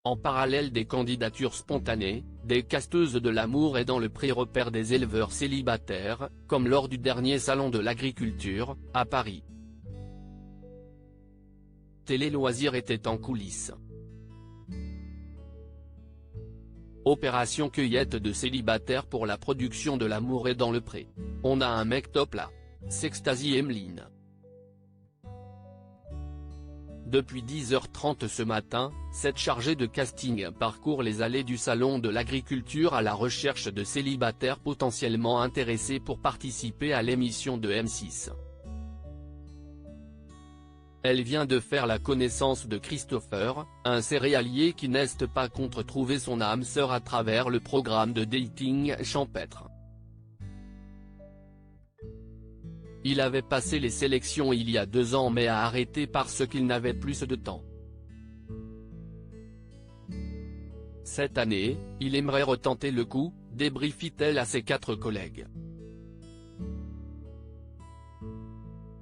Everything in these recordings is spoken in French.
En parallèle des candidatures spontanées, des casteuses de l'amour et dans le pré repèrent des éleveurs célibataires, comme lors du dernier salon de l'agriculture, à Paris. Télé Loisirs était en coulisses. Opération cueillette de célibataires pour la production de l'amour et dans le pré. On a un mec top là. S'extasie Emeline. Depuis 10h30 ce matin, cette chargée de casting parcourt les allées du salon de l'agriculture à la recherche de célibataires potentiellement intéressés pour participer à l'émission de M6. Elle vient de faire la connaissance de Christopher, un céréalier qui n'est pas contre trouver son âme sœur à travers le programme de dating champêtre. Il avait passé les sélections il y a 2 ans mais a arrêté parce qu'il n'avait plus de temps. Cette année, il aimerait retenter le coup, débriefit-elle à ses 4 collègues.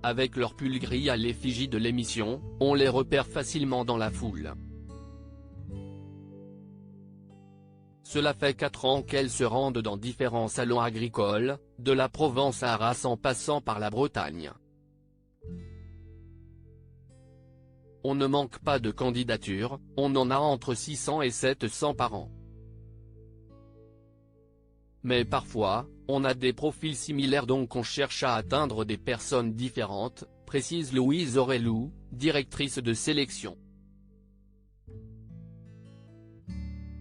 Avec leur pull gris à l'effigie de l'émission, on les repère facilement dans la foule. Cela fait 4 ans qu'elles se rendent dans différents salons agricoles, de la Provence à Arras en passant par la Bretagne. On ne manque pas de candidatures, on en a entre 600 et 700 par an. Mais parfois, on a des profils similaires donc on cherche à atteindre des personnes différentes, précise Louise Aurelou, directrice de sélection.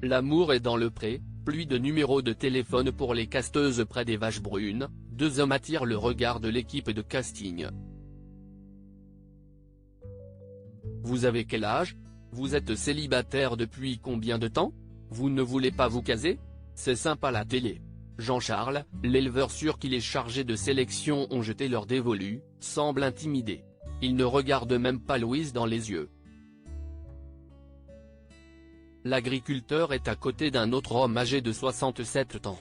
L'amour est dans le pré, pluie de numéros de téléphone pour les casteuses près des Vaches Brunes, 2 hommes attirent le regard de l'équipe de casting. Vous avez quel âge? Vous êtes célibataire depuis combien de temps? Vous ne voulez pas vous caser? C'est sympa la télé. Jean-Charles, l'éleveur sûr qu'il est chargé de sélection ont jeté leur dévolu, semble intimidé. Il ne regarde même pas Louise dans les yeux. L'agriculteur est à côté d'un autre homme âgé de 67 ans.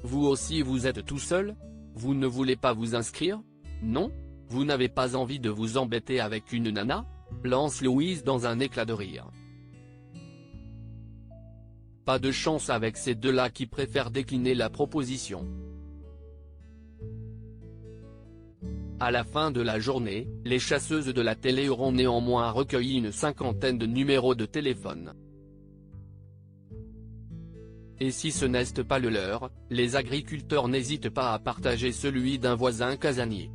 Vous aussi vous êtes tout seul? Vous ne voulez pas vous inscrire? Non? Vous n'avez pas envie de vous embêter avec une nana? Lance Louise dans un éclat de rire. Pas de chance avec ces deux-là qui préfèrent décliner la proposition. À la fin de la journée, les chasseuses de la télé auront néanmoins recueilli une 50aine de numéros de téléphone. Et si ce n'est pas le leur, les agriculteurs n'hésitent pas à partager celui d'un voisin casanier.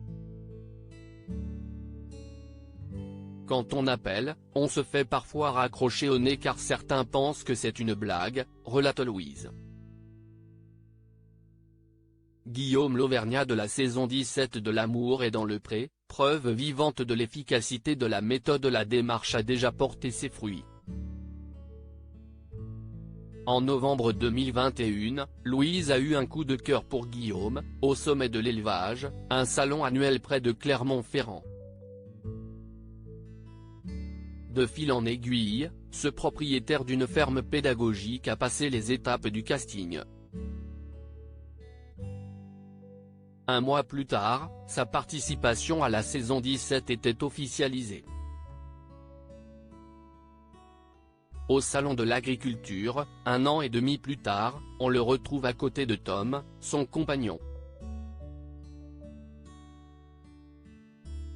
Quand on appelle, on se fait parfois raccrocher au nez car certains pensent que c'est une blague, relate Louise. Guillaume l'Auvergnat de la saison 17 de L'amour est dans le pré, preuve vivante de l'efficacité de la méthode. La démarche a déjà porté ses fruits. En novembre 2021, Louise a eu un coup de cœur pour Guillaume, au sommet de l'élevage, un salon annuel près de Clermont-Ferrand. De fil en aiguille, ce propriétaire d'une ferme pédagogique a passé les étapes du casting. Un mois plus tard, sa participation à la saison 17 était officialisée. Au salon de l'agriculture, 1 an et demi plus tard, on le retrouve à côté de Tom, son compagnon.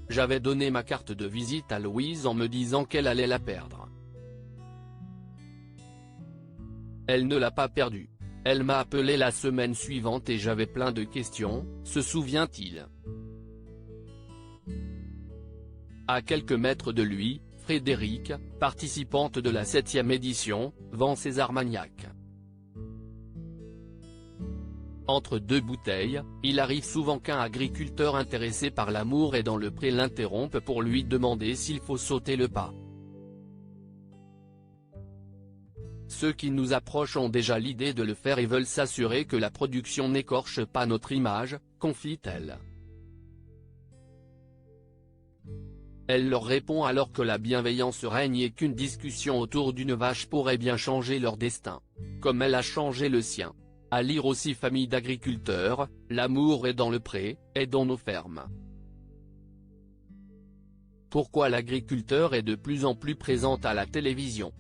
J'avais donné ma carte de visite à Louise en me disant qu'elle allait la perdre. Elle ne l'a pas perdue. Elle m'a appelé la semaine suivante et j'avais plein de questions, se souvient-il. À quelques mètres de lui, Frédéric, participante de la 7e édition, vend ses Armagnac. Entre 2 bouteilles, il arrive souvent qu'un agriculteur intéressé par l'amour et dans le pré l'interrompe pour lui demander s'il faut sauter le pas. Ceux qui nous approchent ont déjà l'idée de le faire et veulent s'assurer que la production n'écorche pas notre image, confie-t-elle. Elle leur répond alors que la bienveillance règne et qu'une discussion autour d'une vache pourrait bien changer leur destin. Comme elle a changé le sien. À lire aussi Famille d'agriculteurs, l'amour est dans le pré, est dans nos fermes. Pourquoi l'agriculteur est de plus en plus présent à la télévision?